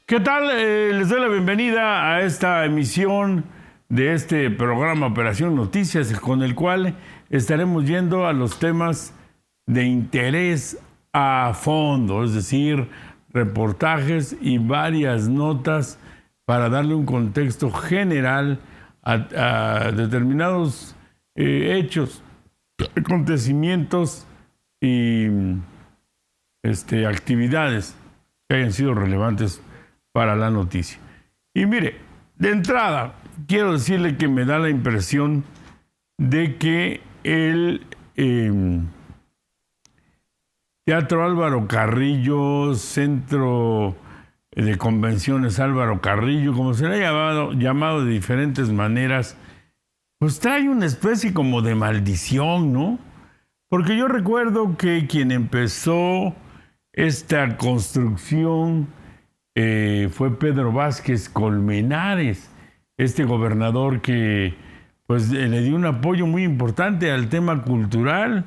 ¿Qué tal? Les doy la bienvenida a esta emisión de este programa Operación Noticias, con el cual estaremos yendo a los temas de interés a fondo, es decir, reportajes y varias notas para darle un contexto general a determinados hechos, acontecimientos y actividades que hayan sido relevantes para la noticia. Y mire, de entrada, quiero decirle que me da la impresión de que el Teatro Álvaro Carrillo, Centro de Convenciones Álvaro Carrillo, como se le ha llamado de diferentes maneras, pues trae una especie como de maldición, ¿no? Porque yo recuerdo que quien empezó esta construcción fue Pedro Vázquez Colmenares, este gobernador que pues le dio un apoyo muy importante al tema cultural,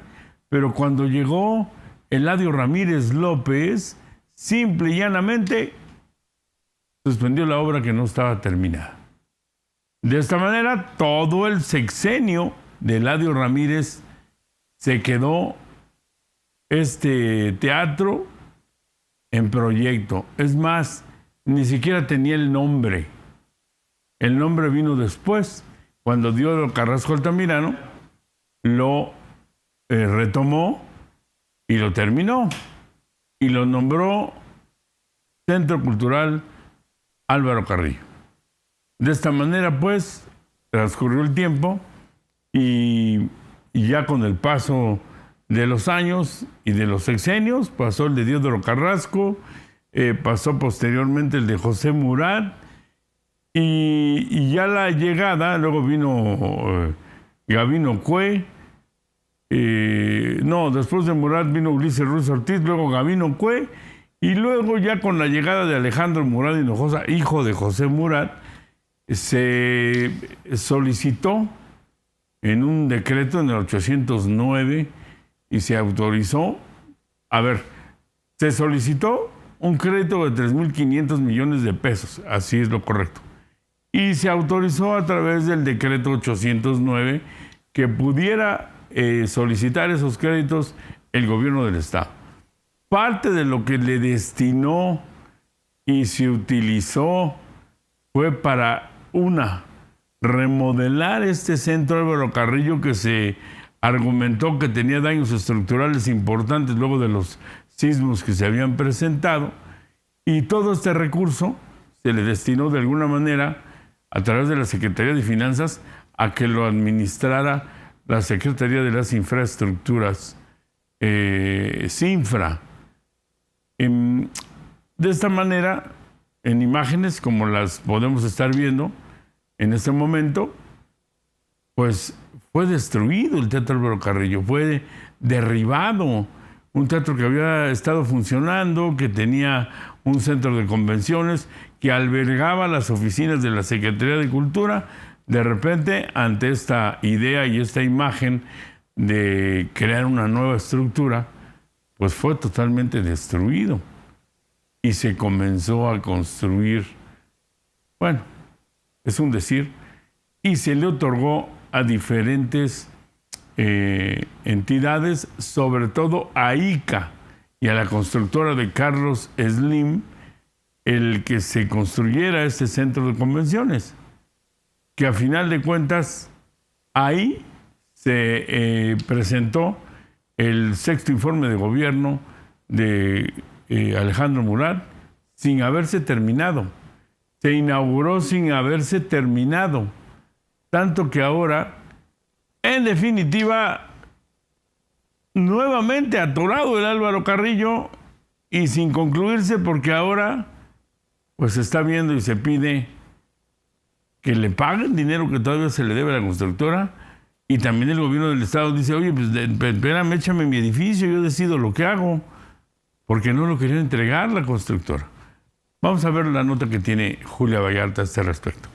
pero cuando llegó Eladio Ramírez López, simple y llanamente suspendió la obra que no estaba terminada. De esta manera, todo el sexenio de Eladio Ramírez se quedó este teatro en proyecto. Es más, ni siquiera tenía el nombre. El nombre vino después, cuando Diodoro Carrasco Altamirano lo retomó y lo terminó y lo nombró Centro Cultural Álvaro Carrillo. De esta manera, pues, transcurrió el tiempo y ya con el paso de los años y de los sexenios, pasó el de Diodoro Carrasco, pasó posteriormente el de José Murat, y ya la llegada, luego vino Gabino Cue, después de Murat vino Ulises Ruiz Ortiz, luego Gabino Cue, y luego ya con la llegada de Alejandro Murat Hinojosa, hijo de José Murat, se solicitó en un decreto en el 809 y se autorizó, se solicitó un crédito de 3.500 millones de pesos, así es lo correcto, y se autorizó a través del decreto 809 que pudiera solicitar esos créditos el gobierno del estado. Parte de lo que le destinó y se utilizó fue para remodelar este centro Álvaro Carrillo, que se argumentó que tenía daños estructurales importantes luego de los sismos que se habían presentado, y todo este recurso se le destinó de alguna manera a través de la Secretaría de Finanzas a que lo administrara la Secretaría de las Infraestructuras, SINFRA. De esta manera, en imágenes como las podemos estar viendo en este momento, pues fue destruido el Teatro Álvaro Carrillo, fue derribado. Un teatro que había estado funcionando, que tenía un centro de convenciones, que albergaba las oficinas de la Secretaría de Cultura. De repente, ante esta idea y esta imagen de crear una nueva estructura, pues fue totalmente destruido. Y se comenzó a construir, bueno, es un decir, y se le otorgó a diferentes entidades, sobre todo a ICA y a la constructora de Carlos Slim, el que se construyera este centro de convenciones, que a final de cuentas ahí se presentó el sexto informe de gobierno de Alejandro Murat sin haberse terminado. Se inauguró sin haberse terminado. Tanto que ahora, en definitiva, nuevamente atorado el Álvaro Carrillo y sin concluirse, porque ahora pues se está viendo y se pide que le paguen dinero que todavía se le debe a la constructora, y también el gobierno del estado dice, oye, pues espérame, échame mi edificio, yo decido lo que hago, porque no lo quería entregar la constructora. Vamos a ver la nota que tiene Julia Vallarta a este respecto.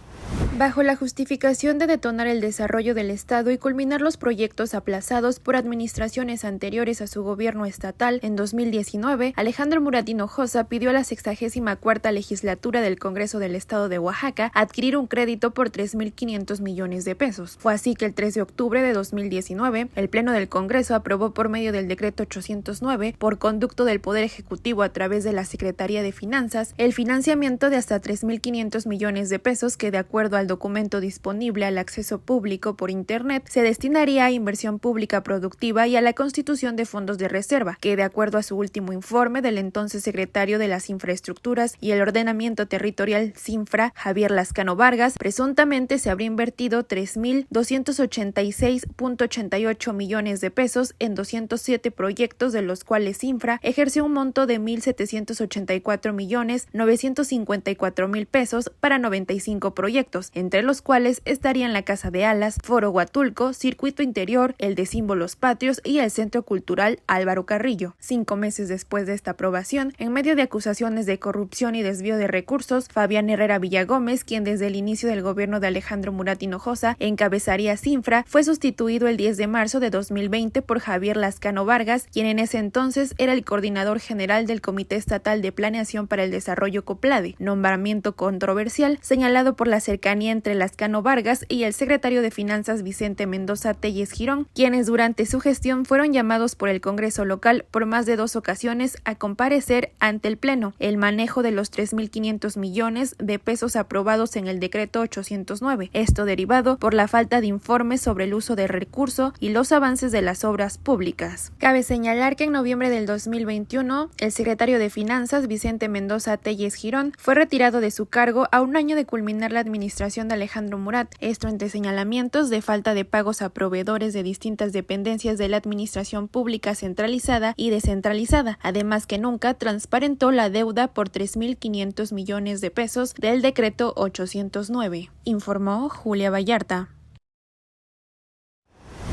Bajo la justificación de detonar el desarrollo del Estado y culminar los proyectos aplazados por administraciones anteriores a su gobierno estatal, en 2019, Alejandro Murat Hinojosa pidió a la 64ª legislatura del Congreso del Estado de Oaxaca adquirir un crédito por 3.500 millones de pesos. Fue así que el 3 de octubre de 2019, el Pleno del Congreso aprobó por medio del Decreto 809, por conducto del Poder Ejecutivo a través de la Secretaría de Finanzas, el financiamiento de hasta 3.500 millones de pesos que, de acuerdo al documento disponible al acceso público por Internet, se destinaría a inversión pública productiva y a la constitución de fondos de reserva, que, de acuerdo a su último informe del entonces secretario de las Infraestructuras y el Ordenamiento Territorial CINFRA, Javier Lascano Vargas, presuntamente se habría invertido 3.286.88 millones de pesos en 207 proyectos, de los cuales CINFRA ejerció un monto de 1.784.954.000 pesos para 95 proyectos, entre los cuales estarían la Casa de Alas, Foro Huatulco, Circuito Interior, el de Símbolos Patrios y el Centro Cultural Álvaro Carrillo. 5 meses después de esta aprobación, en medio de acusaciones de corrupción y desvío de recursos, Fabián Herrera Villagómez, quien desde el inicio del gobierno de Alejandro Murat Hinojosa encabezaría CINFRA, fue sustituido el 10 de marzo de 2020 por Javier Lascano Vargas, quien en ese entonces era el coordinador general del Comité Estatal de Planeación para el Desarrollo COPLADE, nombramiento controversial señalado por la cercanía entre Lascano Vargas y el secretario de Finanzas Vicente Mendoza Telles Girón, quienes durante su gestión fueron llamados por el Congreso local por más de 2 ocasiones a comparecer ante el Pleno. El manejo de los 3.500 millones de pesos aprobados en el Decreto 809, esto derivado por la falta de informes sobre el uso del recurso y los avances de las obras públicas. Cabe señalar que en noviembre del 2021, el secretario de Finanzas Vicente Mendoza Telles Girón fue retirado de su cargo a un año de culminar la administración de Alejandro Murat, esto entre señalamientos de falta de pagos a proveedores de distintas dependencias de la administración pública centralizada y descentralizada, además que nunca transparentó la deuda por 3.500 millones de pesos del decreto 809, informó Julia Vallarta.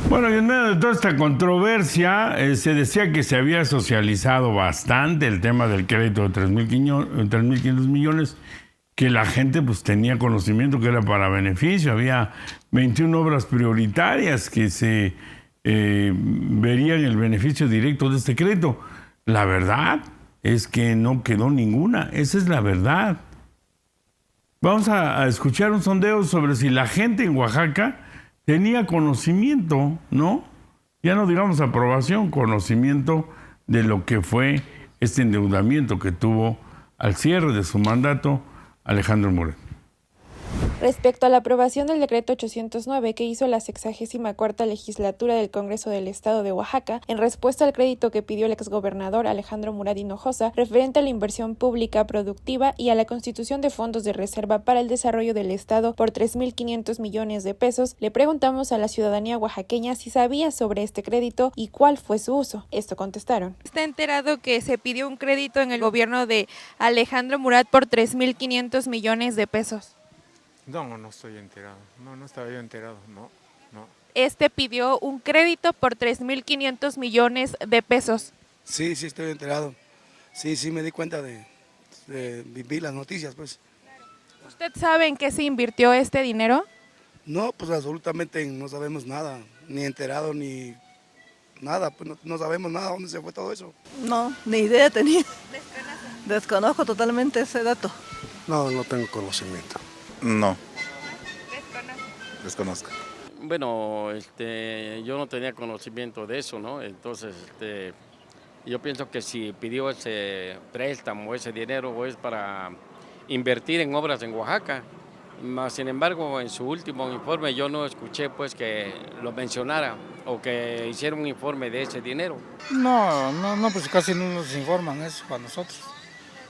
Bueno, y en medio de toda esta controversia, se decía que se había socializado bastante el tema del crédito de 3.500 millones, que la gente pues tenía conocimiento que era para beneficio. Había 21 obras prioritarias que se verían el beneficio directo de este crédito. La verdad es que no quedó ninguna. Esa es la verdad. Vamos a escuchar un sondeo sobre si la gente en Oaxaca tenía conocimiento, ¿no? Ya no digamos aprobación, conocimiento de lo que fue este endeudamiento que tuvo al cierre de su mandato Alejandro Murat. Respecto a la aprobación del decreto 809 que hizo la 64ª legislatura del Congreso del Estado de Oaxaca, en respuesta al crédito que pidió el exgobernador Alejandro Murat Hinojosa referente a la inversión pública productiva y a la constitución de fondos de reserva para el desarrollo del Estado por 3.500 millones de pesos, le preguntamos a la ciudadanía oaxaqueña si sabía sobre este crédito y cuál fue su uso. Esto contestaron. ¿Está enterado que se pidió un crédito en el gobierno de Alejandro Murat por 3.500 millones de pesos? No estoy enterado. No estaba yo enterado. No. Este pidió un crédito por 3.500 millones de pesos. Sí, estoy enterado. Sí, me di cuenta de vi las noticias, pues. ¿Usted sabe en qué se invirtió este dinero? No, pues absolutamente no sabemos nada, ni enterado, ni nada, pues no sabemos nada, dónde se fue todo eso. No, ni idea tenía. Desconozco totalmente ese dato. No tengo conocimiento. No. Desconozco. Bueno, yo no tenía conocimiento de eso, ¿no? Entonces, yo pienso que si pidió ese préstamo, ese dinero, es para invertir en obras en Oaxaca. Sin embargo, en su último informe yo no escuché pues que lo mencionara o que hiciera un informe de ese dinero. No, pues casi no nos informan eso a nosotros.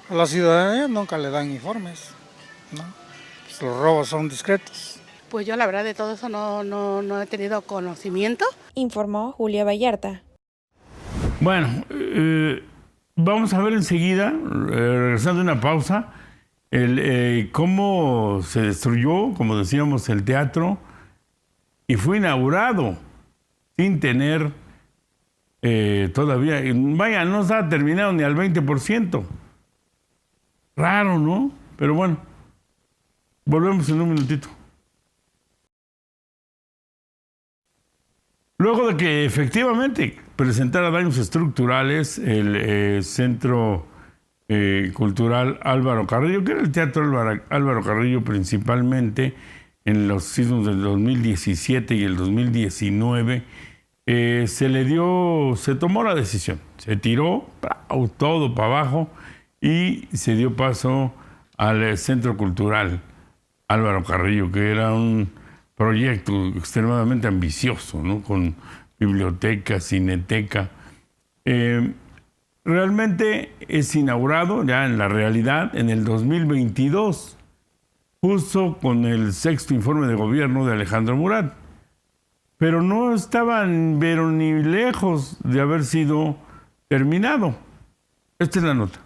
A la ciudadanía nunca le dan informes, ¿no? Pues los robos son discretos. Pues yo la verdad de todo eso no he tenido conocimiento. Informó Julia Vallarta. Bueno, vamos a ver enseguida, regresando a una pausa, cómo se destruyó, como decíamos, el teatro y fue inaugurado sin tener todavía, vaya, no está terminado ni al 20%. Raro, ¿no? Pero bueno, volvemos en un minutito. Luego de que efectivamente presentara daños estructurales el Centro Cultural Álvaro Carrillo, que era el Teatro Álvaro Carrillo principalmente en los sismos del 2017 y el 2019, se tomó la decisión, se tiró todo para abajo y se dio paso al Centro Cultural Álvaro Carrillo, que era un proyecto extremadamente ambicioso, ¿no? Con biblioteca, cineteca. Realmente es inaugurado ya en la realidad en el 2022, justo con el 6º informe de gobierno de Alejandro Murat. Pero no estaban ni lejos de haber sido terminado. Esta es la nota.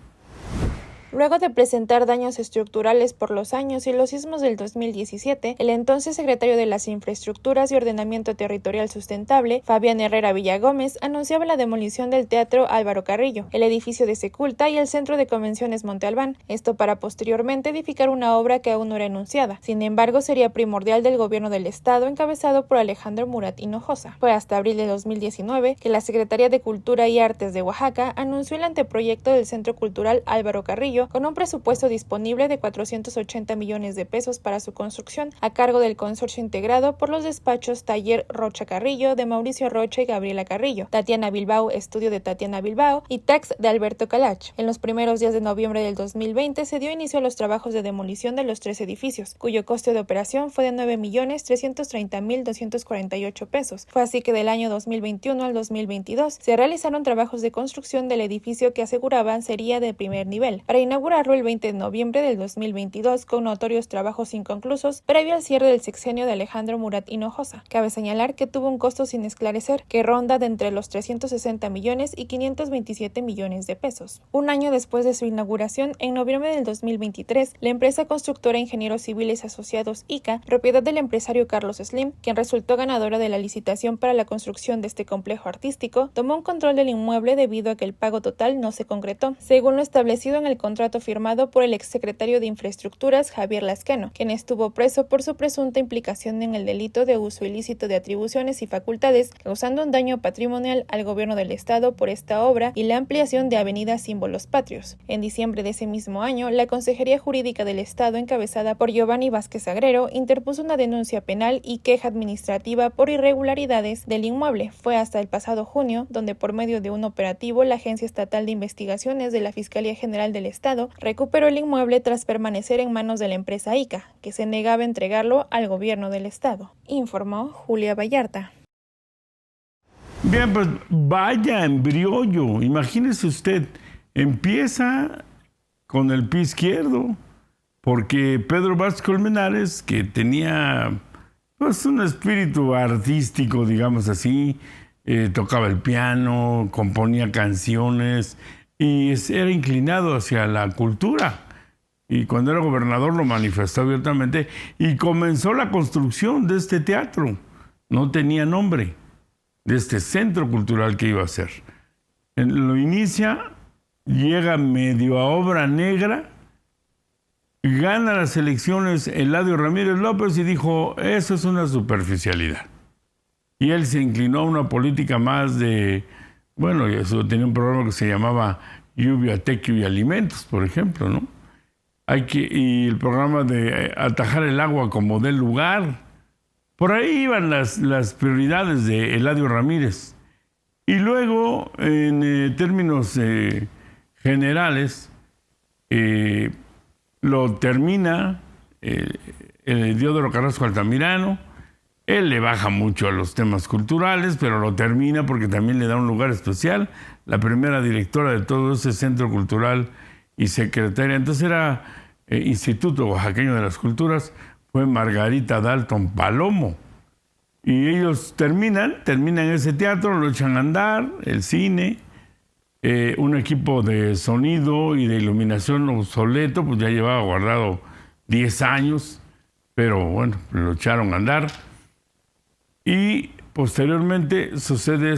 Luego de presentar daños estructurales por los años y los sismos del 2017, el entonces secretario de las Infraestructuras y Ordenamiento Territorial Sustentable, Fabián Herrera Villagómez, anunciaba la demolición del Teatro Álvaro Carrillo, el edificio de Seculta y el Centro de Convenciones Monte Albán, esto para posteriormente edificar una obra que aún no era anunciada. Sin embargo, sería primordial del gobierno del estado encabezado por Alejandro Murat Hinojosa. Fue hasta abril de 2019 que la Secretaría de Cultura y Artes de Oaxaca anunció el anteproyecto del Centro Cultural Álvaro Carrillo, con un presupuesto disponible de 480 millones de pesos para su construcción, a cargo del consorcio integrado por los despachos Taller Rocha Carrillo, de Mauricio Rocha y Gabriela Carrillo, Tatiana Bilbao, Estudio de Tatiana Bilbao y Tex de Alberto Calach. En los primeros días de noviembre del 2020 se dio inicio a los trabajos de demolición de los 3 edificios, cuyo coste de operación fue de 9.330.248 pesos. Fue así que del año 2021 al 2022 se realizaron trabajos de construcción del edificio que aseguraban sería de primer nivel, para inaugurarlo el 20 de noviembre del 2022 con notorios trabajos inconclusos previo al cierre del sexenio de Alejandro Murat Hinojosa. Cabe señalar que tuvo un costo sin esclarecer que ronda de entre los 360 millones y 527 millones de pesos. Un año después de su inauguración, en noviembre del 2023, la empresa constructora Ingenieros Civiles Asociados ICA, propiedad del empresario Carlos Slim, quien resultó ganadora de la licitación para la construcción de este complejo artístico, tomó un control del inmueble debido a que el pago total no se concretó, según lo establecido en el contrato firmado por el exsecretario de Infraestructuras Javier Lasqueno, quien estuvo preso por su presunta implicación en el delito de uso ilícito de atribuciones y facultades, causando un daño patrimonial al gobierno del estado por esta obra y la ampliación de Avenida Símbolos Patrios. En diciembre de ese mismo año, la Consejería Jurídica del Estado, encabezada por Giovanni Vázquez Agrero, interpuso una denuncia penal y queja administrativa por irregularidades del inmueble. Fue hasta el pasado junio, donde por medio de un operativo, la Agencia Estatal de Investigaciones de la Fiscalía General del Estado recuperó el inmueble tras permanecer en manos de la empresa ICA, que se negaba a entregarlo al gobierno del estado, informó Julia Vallarta. Bien, pues vaya embriollo. Imagínese usted, empieza con el pie izquierdo, porque Pedro Vázquez Colmenares, que tenía pues un espíritu artístico, digamos así, tocaba el piano, componía canciones y era inclinado hacia la cultura. Y cuando era gobernador lo manifestó abiertamente y comenzó la construcción de este teatro. No tenía nombre, de este centro cultural que iba a ser. Lo inicia, llega medio a obra negra, gana las elecciones Eladio Ramírez López y dijo, eso es una superficialidad. Y él se inclinó a una política más de, bueno, eso tenía un programa que se llamaba Lluvia, Tequio y Alimentos, por ejemplo, ¿no? Y el programa de atajar el agua como del lugar. Por ahí iban las prioridades de Eladio Ramírez. Y luego, en términos generales, lo termina el Diodoro Carrasco Altamirano. Él le baja mucho a los temas culturales, pero lo termina porque también le da un lugar especial. La primera directora de todo ese centro cultural y secretaria, entonces era Instituto Oaxaqueño de las Culturas, fue Margarita Dalton Palomo. Y ellos terminan ese teatro, lo echan a andar, el cine, un equipo de sonido y de iluminación obsoleto, pues ya llevaba guardado 10 años, pero bueno, lo echaron a andar. Y posteriormente sucede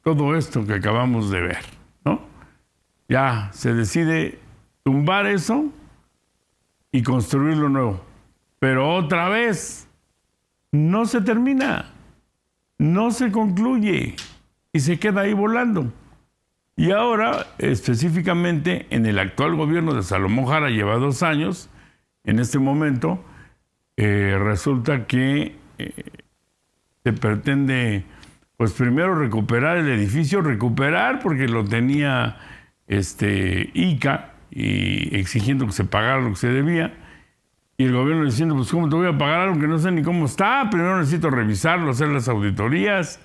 todo esto que acabamos de ver, ¿no? Ya se decide tumbar eso y construir lo nuevo. Pero otra vez, no se termina. no se concluye y se queda ahí volando. Y ahora, específicamente, en el actual gobierno de Salomón Jara, lleva 2 años, en este momento, resulta que se pretende, pues primero recuperar el edificio, porque lo tenía ICA, y exigiendo que se pagara lo que se debía, y el gobierno diciendo, pues ¿cómo te voy a pagar algo que no sé ni cómo está? Primero necesito revisarlo, hacer las auditorías.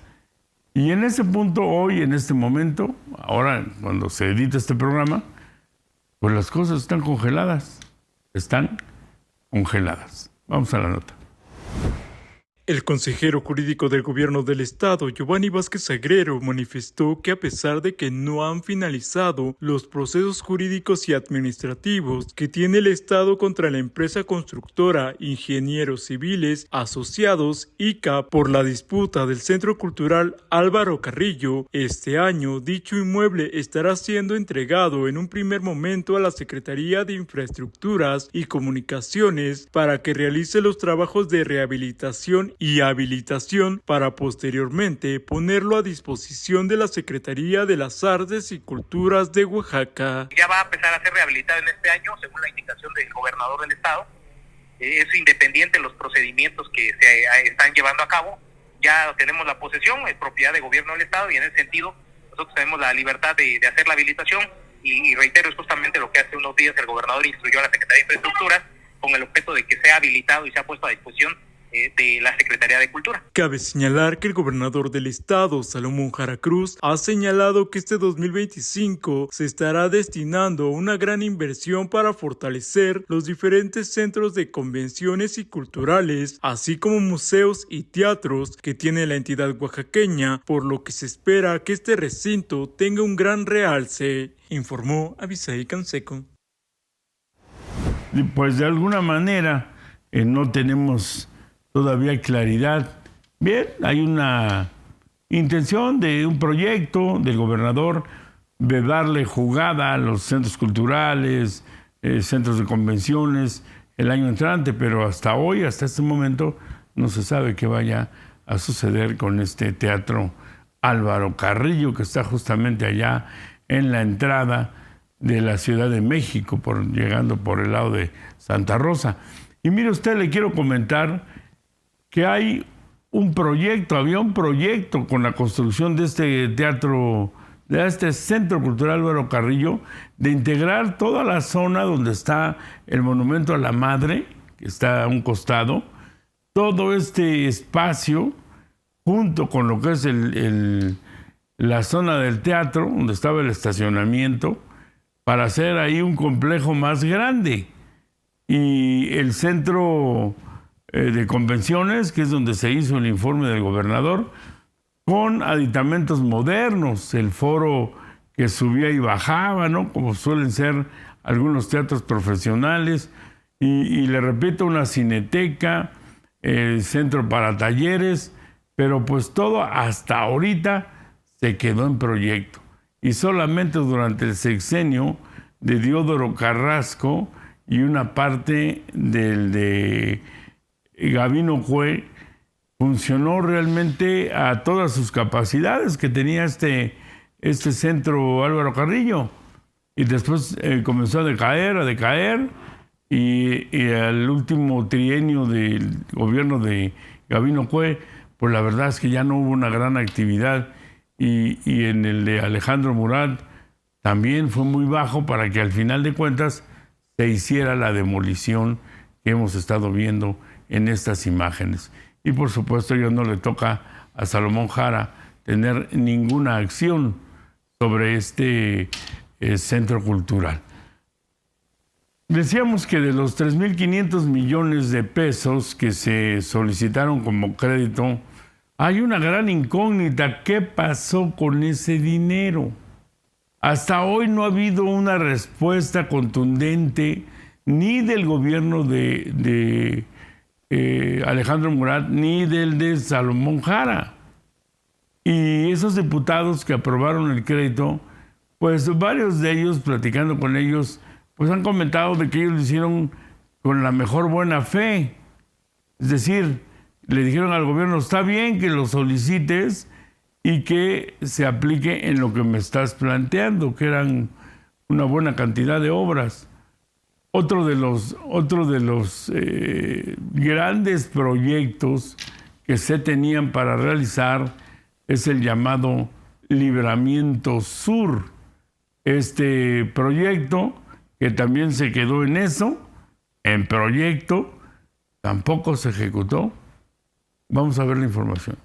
Y en ese punto, hoy, en este momento, ahora cuando se edita este programa, pues las cosas están congeladas. Están congeladas. Vamos a la nota. El consejero jurídico del gobierno del estado, Giovanni Vázquez Sagrero, manifestó que a pesar de que no han finalizado los procesos jurídicos y administrativos que tiene el estado contra la empresa constructora Ingenieros Civiles Asociados ICA por la disputa del Centro Cultural Álvaro Carrillo, este año dicho inmueble estará siendo entregado en un primer momento a la Secretaría de Infraestructuras y Comunicaciones para que realice los trabajos de rehabilitación y habilitación para posteriormente ponerlo a disposición de la Secretaría de las Artes y Culturas de Oaxaca. Ya va a empezar a ser rehabilitado en este año, según la indicación del gobernador del estado. Es independiente de los procedimientos que se están llevando a cabo. Ya tenemos la posesión, es propiedad de gobierno del estado, y en ese sentido nosotros tenemos la libertad de hacer la habilitación, y reitero, es justamente lo que hace unos días el gobernador instruyó a la Secretaría de Infraestructuras con el objeto de que sea habilitado y sea puesto a disposición de la Secretaría de Cultura. Cabe señalar que el gobernador del estado, Salomón Jara Cruz, ha señalado que este 2025 se estará destinando una gran inversión para fortalecer los diferentes centros de convenciones y culturales, así como museos y teatros que tiene la entidad oaxaqueña, por lo que se espera que este recinto tenga un gran realce, informó Abisaí Canseco. Pues de alguna manera no tenemos todavía claridad. Bien, hay una intención de un proyecto del gobernador de darle jugada a los centros culturales, centros de convenciones el año entrante, pero hasta hoy, hasta este momento, no se sabe qué vaya a suceder con este teatro Álvaro Carrillo, que está justamente allá en la entrada de la Ciudad de México, llegando por el lado de Santa Rosa. Y mire usted, le quiero comentar que había un proyecto con la construcción de este teatro, de este Centro Cultural Álvaro Carrillo, de integrar toda la zona donde está el Monumento a la Madre, que está a un costado, todo este espacio, junto con lo que es la zona del teatro, donde estaba el estacionamiento, para hacer ahí un complejo más grande. Y el centro de convenciones, que es donde se hizo el informe del gobernador, con aditamentos modernos, el foro que subía y bajaba, ¿no? Como suelen ser algunos teatros profesionales, y le repito, una cineteca, centro para talleres, pero pues todo hasta ahorita se quedó en proyecto. Y solamente durante el sexenio de Diodoro Carrasco y una parte del de Gabino Cue funcionó realmente a todas sus capacidades que tenía este centro Álvaro Carrillo. Y después comenzó a decaer, y al último trienio del gobierno de Gabino Cue, pues la verdad es que ya no hubo una gran actividad, y en el de Alejandro Murat también fue muy bajo, para que al final de cuentas se hiciera la demolición que hemos estado viendo en estas imágenes. Y por supuesto, ya no le toca a Salomón Jara tener ninguna acción sobre este centro cultural. Decíamos que de los 3.500 millones de pesos que se solicitaron como crédito, hay una gran incógnita. ¿Qué pasó con ese dinero? Hasta hoy no ha habido una respuesta contundente ni del gobierno de Alejandro Murat, ni del de Salomón Jara. Y esos diputados que aprobaron el crédito, pues varios de ellos, platicando con ellos, pues han comentado de que ellos lo hicieron con la mejor buena fe. Es decir, le dijeron al gobierno, está bien que lo solicites y que se aplique en lo que me estás planteando, que eran una buena cantidad de obras. Otro de los grandes proyectos que se tenían para realizar es el llamado Libramiento Sur. Este proyecto, que también se quedó en eso, en proyecto, tampoco se ejecutó. Vamos a ver la información.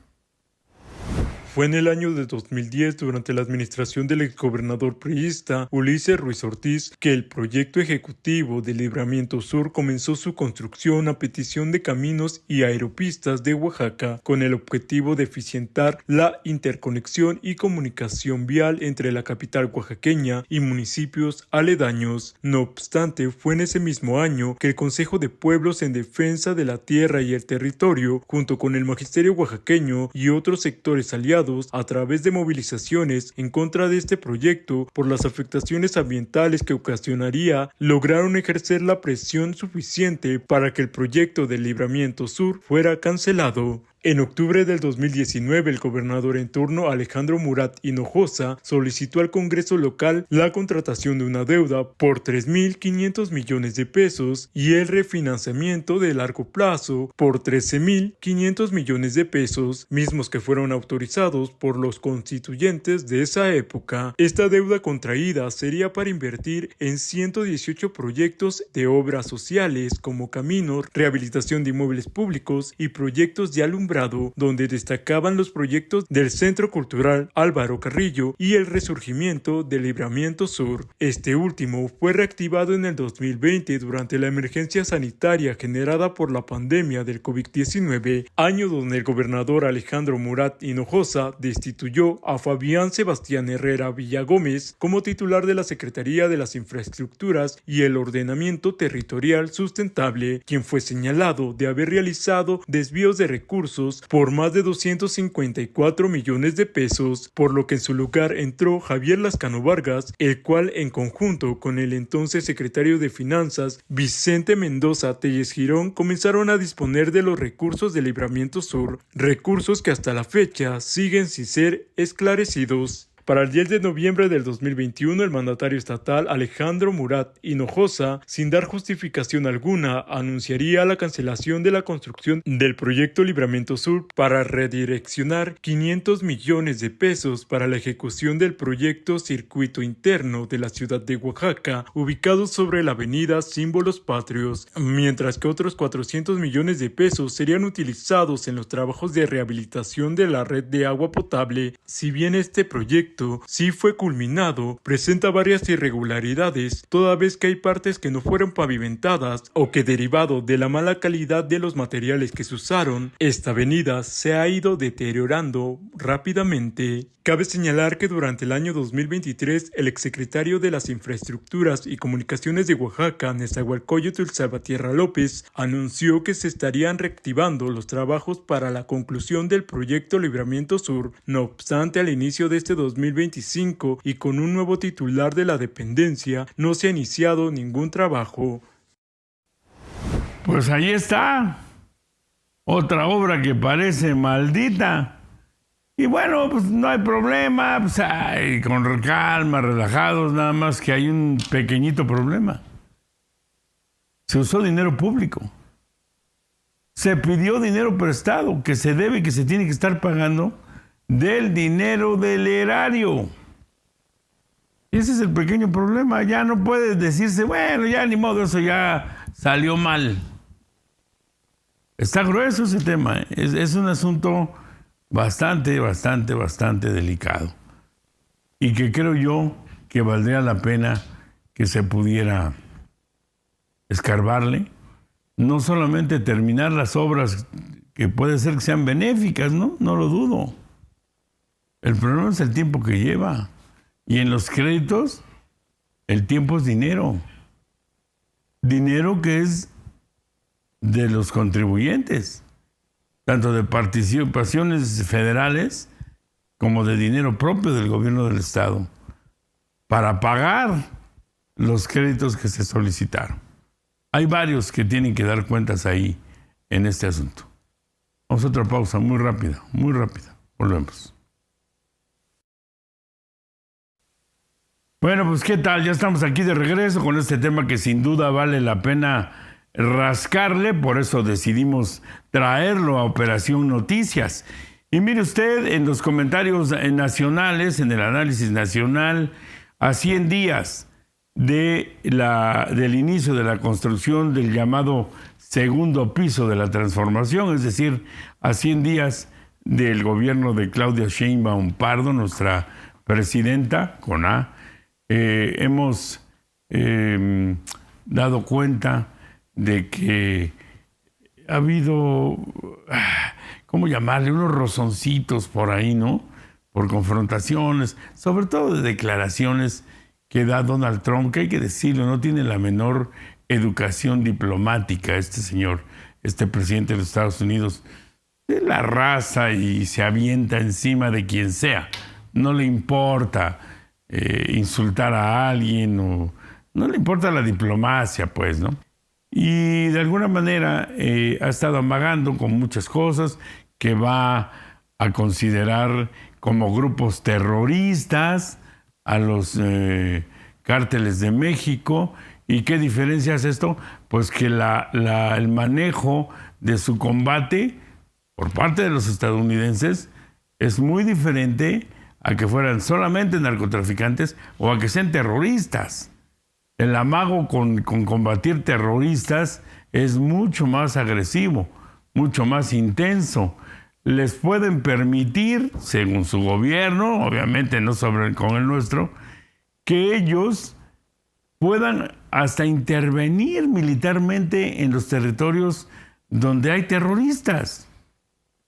Fue en el año de 2010, durante la administración del exgobernador priista Ulises Ruiz Ortiz, que el proyecto ejecutivo de Libramiento Sur comenzó su construcción a petición de Caminos y Aeropistas de Oaxaca, con el objetivo de eficientar la interconexión y comunicación vial entre la capital oaxaqueña y municipios aledaños. No obstante, fue en ese mismo año que el Consejo de Pueblos en Defensa de la Tierra y el Territorio, junto con el magisterio oaxaqueño y otros sectores aliados, a través de movilizaciones en contra de este proyecto por las afectaciones ambientales que ocasionaría, lograron ejercer la presión suficiente para que el proyecto del Libramiento Sur fuera cancelado. En octubre del 2019, el gobernador en turno, Alejandro Murat Hinojosa, solicitó al Congreso local la contratación de una deuda por 3.500 millones de pesos y el refinanciamiento de largo plazo por 13.500 millones de pesos, mismos que fueron autorizados por los constituyentes de esa época. Esta deuda contraída sería para invertir en 118 proyectos de obras sociales como caminos, rehabilitación de inmuebles públicos y proyectos de alumbrado, donde destacaban los proyectos del Centro Cultural Álvaro Carrillo y el resurgimiento del Libramiento Sur. Este último fue reactivado en el 2020 durante la emergencia sanitaria generada por la pandemia del COVID-19, año donde el gobernador Alejandro Murat Hinojosa destituyó a Fabián Sebastián Herrera Villagómez como titular de la Secretaría de las Infraestructuras y el Ordenamiento Territorial Sustentable, quien fue señalado de haber realizado desvíos de recursos por más de 254 millones de pesos, por lo que en su lugar entró Javier Lascano Vargas, el cual, en conjunto con el entonces secretario de Finanzas Vicente Mendoza Telles Girón, comenzaron a disponer de los recursos del Libramiento Sur, recursos que hasta la fecha siguen sin ser esclarecidos. Para el 10 de noviembre del 2021, el mandatario estatal Alejandro Murat Hinojosa, sin dar justificación alguna, anunciaría la cancelación de la construcción del proyecto Libramiento Sur para redireccionar 500 millones de pesos para la ejecución del proyecto Circuito Interno de la ciudad de Oaxaca, ubicado sobre la avenida Símbolos Patrios, mientras que otros 400 millones de pesos serían utilizados en los trabajos de rehabilitación de la red de agua potable. Si bien este proyecto sí fue culminado, presenta varias irregularidades, toda vez que hay partes que no fueron pavimentadas o que, derivado de la mala calidad de los materiales que se usaron, esta avenida se ha ido deteriorando rápidamente. Cabe señalar que durante el año 2023, el exsecretario de las Infraestructuras y Comunicaciones de Oaxaca, Nezahualcóyotl Salvatierra López, anunció que se estarían reactivando los trabajos para la conclusión del proyecto Libramiento Sur. No obstante, al inicio de este 2025 y con un nuevo titular de la dependencia, no se ha iniciado ningún trabajo. Pues ahí está. Otra obra que parece maldita. Y bueno, pues no hay problema, pues con calma, relajados, nada más que hay un pequeñito problema. Se usó dinero público. Se pidió dinero prestado, que se debe, que se tiene que estar pagando del dinero del erario. Ese es el pequeño problema. Ya no puede decirse, bueno, ya ni modo, eso ya salió mal. Está grueso ese tema. Es un asunto bastante delicado. Y que creo yo que valdría la pena que se pudiera escarbarle. No solamente terminar las obras que puede ser que sean benéficas, ¿no? No lo dudo. El problema es el tiempo que lleva. Y en los créditos, el tiempo es dinero. Dinero que es de los contribuyentes, tanto de participaciones federales como de dinero propio del gobierno del estado, para pagar los créditos que se solicitaron. Hay varios que tienen que dar cuentas ahí en este asunto. Vamos a otra pausa muy rápida, muy rápida. Volvemos. Bueno, pues ¿qué tal? Ya estamos aquí de regreso con este tema que sin duda vale la pena rascarle, por eso decidimos traerlo a Operación Noticias. Y mire usted, en los comentarios nacionales, en el análisis nacional, a 100 días del inicio de la construcción del llamado segundo piso de la transformación, es decir, a 100 días del gobierno de Claudia Sheinbaum Pardo, nuestra presidenta, con A, hemos dado cuenta de que ha habido, ¿cómo llamarle? Unos rozoncitos por ahí, ¿no? Por confrontaciones, sobre todo de declaraciones que da Donald Trump, que hay que decirlo, no tiene la menor educación diplomática este señor, este presidente de los Estados Unidos, de la raza y se avienta encima de quien sea. No le importa insultar a alguien o no le importa la diplomacia, pues, ¿no? Y de alguna manera ha estado amagando con muchas cosas que va a considerar como grupos terroristas a los cárteles de México. ¿Y qué diferencia es esto? Pues que el manejo de su combate por parte de los estadounidenses es muy diferente a que fueran solamente narcotraficantes o a que sean terroristas. El amago con combatir terroristas es mucho más agresivo, mucho más intenso. Les pueden permitir, según su gobierno, obviamente no con el nuestro, que ellos puedan hasta intervenir militarmente en los territorios donde hay terroristas.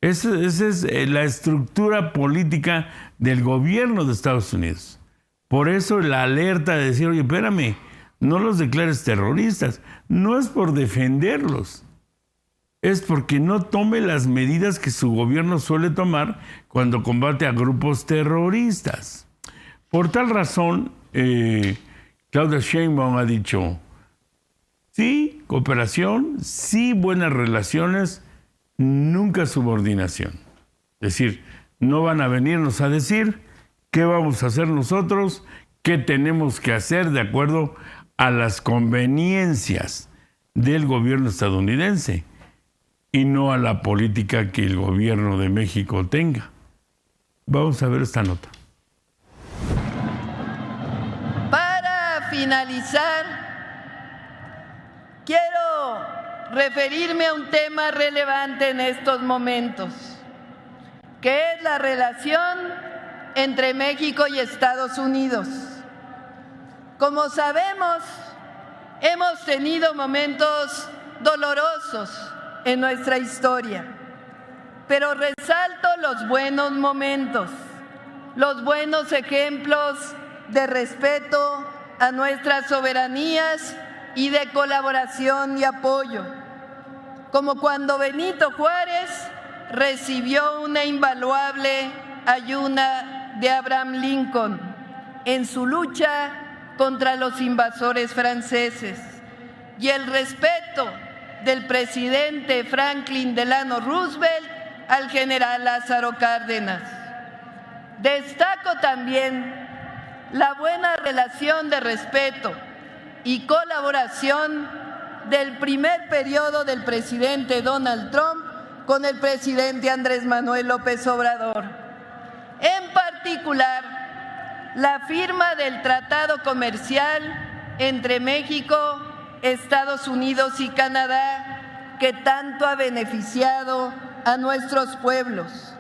Esa es la estructura política del gobierno de Estados Unidos. Por eso la alerta de decir, oye, espérame, no los declares terroristas. No es por defenderlos, es porque no tome las medidas que su gobierno suele tomar cuando combate a grupos terroristas. Por tal razón, Claudia Sheinbaum ha dicho, sí, cooperación, sí, buenas relaciones, nunca subordinación. Es decir, no van a venirnos a decir qué vamos a hacer nosotros, qué tenemos que hacer de acuerdo a las conveniencias del gobierno estadounidense y no a la política que el gobierno de México tenga. Vamos a ver esta nota. Para finalizar, quiero referirme a un tema relevante en estos momentos, que es la relación entre México y Estados Unidos. Como sabemos, hemos tenido momentos dolorosos en nuestra historia, pero resalto los buenos momentos, los buenos ejemplos de respeto a nuestras soberanías y de colaboración y apoyo, como cuando Benito Juárez recibió una invaluable ayuda de Abraham Lincoln en su lucha contra los invasores franceses, y el respeto del presidente Franklin Delano Roosevelt al general Lázaro Cárdenas. Destaco también la buena relación de respeto y colaboración del primer periodo del presidente Donald Trump con el presidente Andrés Manuel López Obrador. En particular, la firma del Tratado Comercial entre México, Estados Unidos y Canadá, que tanto ha beneficiado a nuestros pueblos,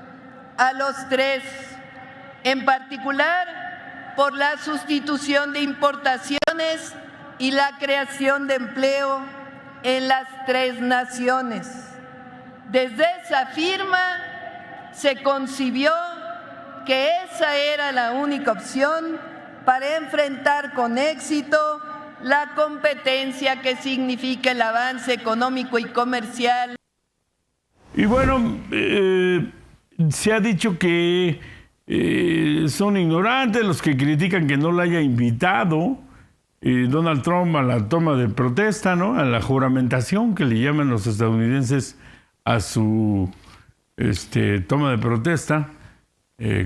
a los tres, en particular por la sustitución de importaciones y la creación de empleo en las tres naciones. Desde esa firma se concibió que esa era la única opción para enfrentar con éxito la competencia que significa el avance económico y comercial. Y bueno, se ha dicho que son ignorantes los que critican que no la haya invitado Donald Trump a la toma de protesta, ¿no? A la juramentación que le llaman los estadounidenses a su toma de protesta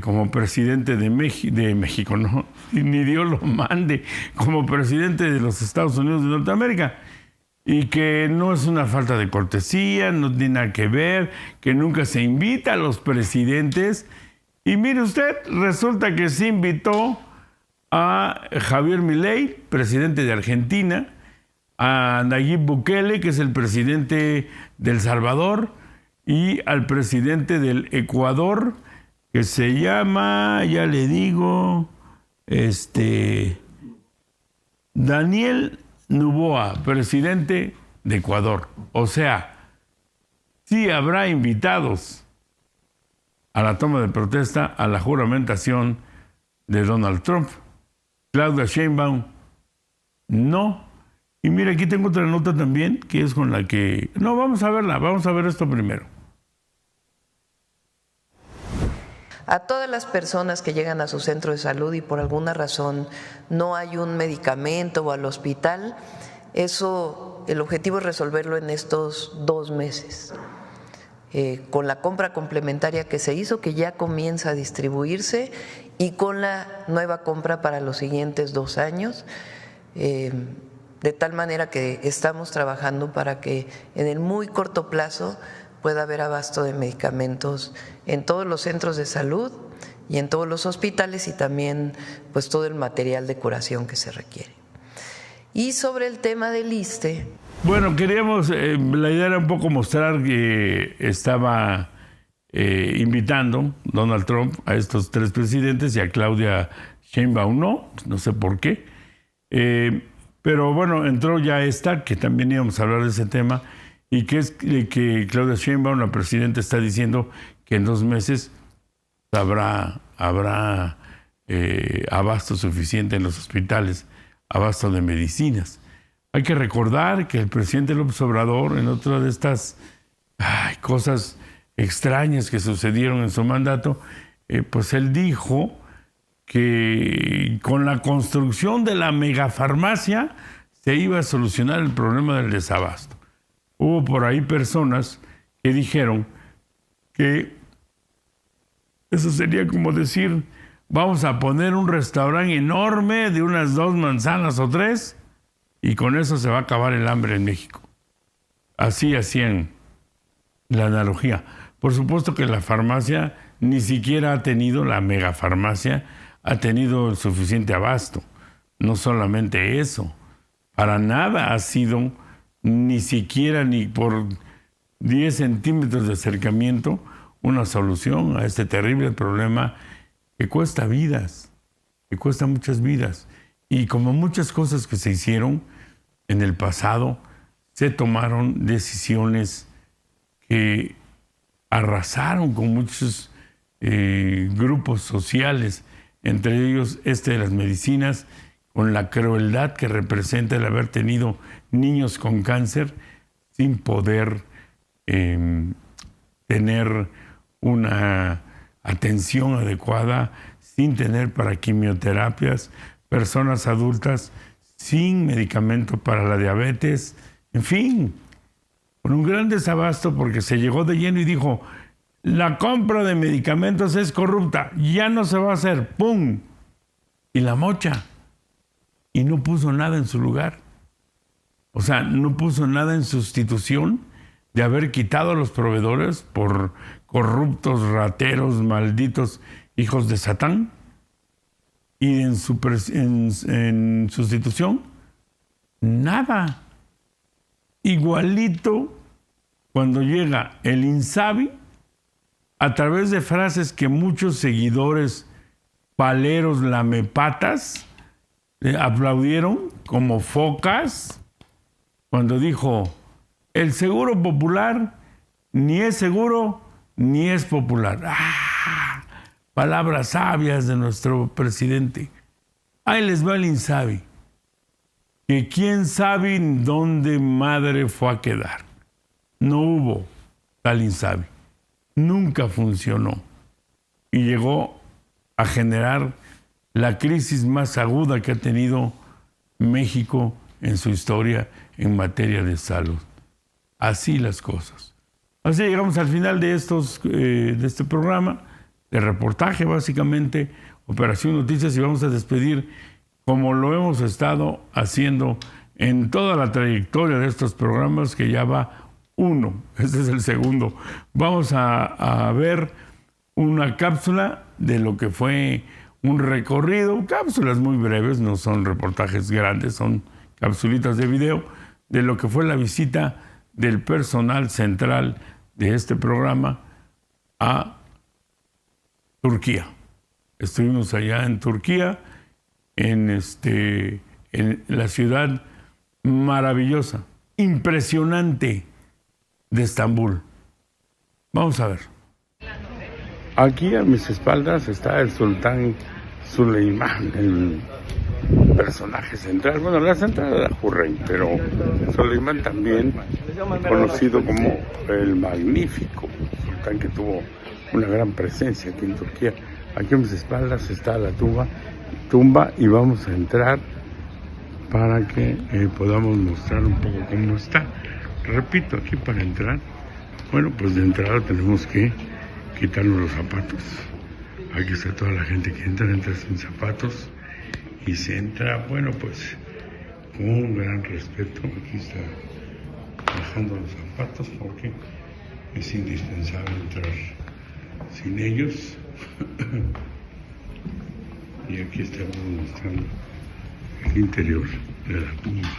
como presidente de México, no, ni Dios lo mande, como presidente de los Estados Unidos de Norteamérica. Y que no es una falta de cortesía, no tiene nada que ver, que nunca se invita a los presidentes. Y mire usted, resulta que se invitó a Javier Milei, presidente de Argentina, a Nayib Bukele, que es el presidente de El Salvador, y al presidente del Ecuador, que se llama, ya le digo, Daniel Noboa, presidente de Ecuador. O sea, sí habrá invitados a la toma de protesta, a la juramentación de Donald Trump. Claudia Sheinbaum, no. Y mira, aquí tengo otra nota también, que es con la que... No, vamos a verla, vamos a ver esto primero. A todas las personas que llegan a su centro de salud y por alguna razón no hay un medicamento o al hospital, el objetivo es resolverlo en estos 2 meses. Con la compra complementaria que se hizo, que ya comienza a distribuirse, y con la nueva compra para los siguientes 2 años, de tal manera que estamos trabajando para que en el muy corto plazo pueda haber abasto de medicamentos en todos los centros de salud y en todos los hospitales, y también pues todo el material de curación que se requiere. Y sobre el tema del ISSSTE. Bueno, queríamos, la idea era un poco mostrar que estaba invitando Donald Trump a estos 3 presidentes y a Claudia Sheinbaum no sé por qué. Pero bueno, entró ya esta, que también íbamos a hablar de ese tema, y que es que Claudia Sheinbaum, la presidenta, está diciendo que en 2 meses habrá abasto suficiente en los hospitales, abasto de medicinas. Hay que recordar que el presidente López Obrador, en otra de estas cosas extrañas que sucedieron en su mandato, pues él dijo que con la construcción de la megafarmacia se iba a solucionar el problema del desabasto. Hubo por ahí personas que dijeron que eso sería como decir, vamos a poner un restaurante enorme de unas 2 manzanas o 3 y con eso se va a acabar el hambre en México. Así hacían la analogía. Por supuesto que la farmacia ni siquiera ha tenido, la megafarmacia ha tenido el suficiente abasto. No solamente eso, para nada ha sido ni siquiera ni por 10 centímetros de acercamiento una solución a este terrible problema que cuesta vidas, que cuesta muchas vidas. Y como muchas cosas que se hicieron en el pasado, se tomaron decisiones que arrasaron con muchos grupos sociales, entre ellos de las medicinas, con la crueldad que representa el haber tenido niños con cáncer sin poder tener una atención adecuada, sin tener para quimioterapias, personas adultas sin medicamento para la diabetes, en fin, con un gran desabasto porque se llegó de lleno y dijo, la compra de medicamentos es corrupta, ya no se va a hacer, ¡pum! Y la mocha. Y no puso nada en su lugar. O sea, no puso nada en sustitución de haber quitado a los proveedores por corruptos, rateros, malditos hijos de Satán. Y en sustitución, nada. Igualito cuando llega el INSABI, a través de frases que muchos seguidores paleros lamepatas aplaudieron como focas, cuando dijo, el seguro popular ni es seguro ni es popular. ¡Ah! Palabras sabias de nuestro presidente. Ahí les va el INSABI, que quién sabe dónde madre fue a quedar. No hubo tal INSABI. Nunca funcionó. Y llegó a generar la crisis más aguda que ha tenido México en su historia en materia de salud. Así las cosas. Así llegamos al final de este programa, de reportaje básicamente, Operación Noticias, y vamos a despedir como lo hemos estado haciendo en toda la trayectoria de estos programas, que ya va uno, este es el segundo. Vamos a ver una cápsula de lo que fue un recorrido, cápsulas muy breves, no son reportajes grandes, son capsulitas de video, de lo que fue la visita del personal central de este programa a Turquía. Estuvimos allá en Turquía, en la ciudad maravillosa, impresionante de Estambul. Vamos a ver. Aquí a mis espaldas está el sultán Süleyman, el personaje central. Bueno, la central era Hürrem, pero Süleyman también conocido como el Magnífico, sultán que tuvo una gran presencia aquí en Turquía. Aquí a mis espaldas está la tumba y vamos a entrar para que podamos mostrar un poco cómo está. Repito, aquí para entrar, bueno, pues de entrada tenemos que quitarnos los zapatos. Aquí está toda la gente que entra sin zapatos y se entra, bueno, pues con un gran respeto. Aquí está dejando los zapatos porque es indispensable entrar sin ellos. Y aquí estamos mostrando el interior de la tumba.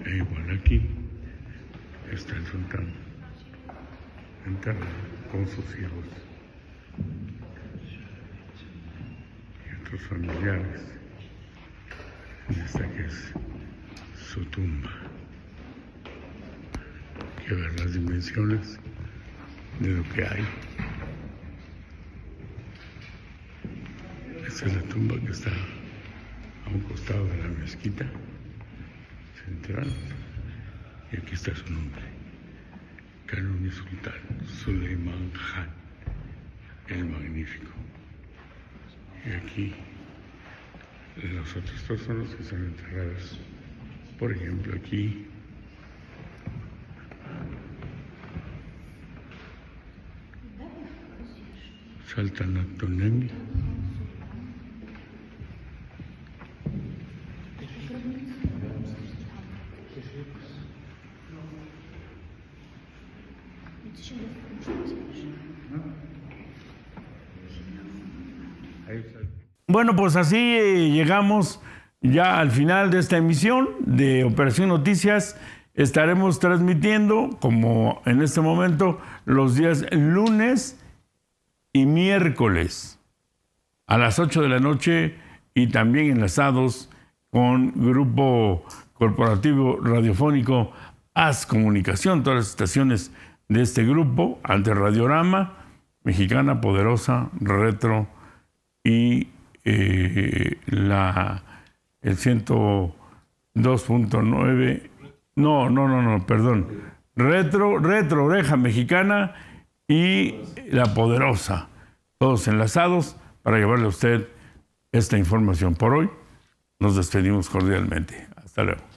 E igual aquí está el sultán enterrado con sus hijos y otros familiares. Y esta que es su tumba. Hay que ver las dimensiones de lo que hay. Esta es la tumba que está a un costado de la mezquita central, y aquí está su nombre, Kanuni Sultan Süleyman Khan, el Magnífico. Y aquí las otras personas que están enterradas, por ejemplo aquí Saltanat Dönemi, Bueno, pues así llegamos ya al final de esta emisión de Operación Noticias. Estaremos transmitiendo, como en este momento, los días lunes y miércoles a las 8 de la noche, y también enlazados con Grupo Corporativo Radiofónico Haz Comunicación, todas las estaciones de este grupo, ante Radiorama, Mexicana, Poderosa, Retro y el 102.9, perdón, Retro, Oreja Mexicana y La Poderosa, todos enlazados para llevarle a usted esta información. Por hoy nos despedimos cordialmente. Hasta luego.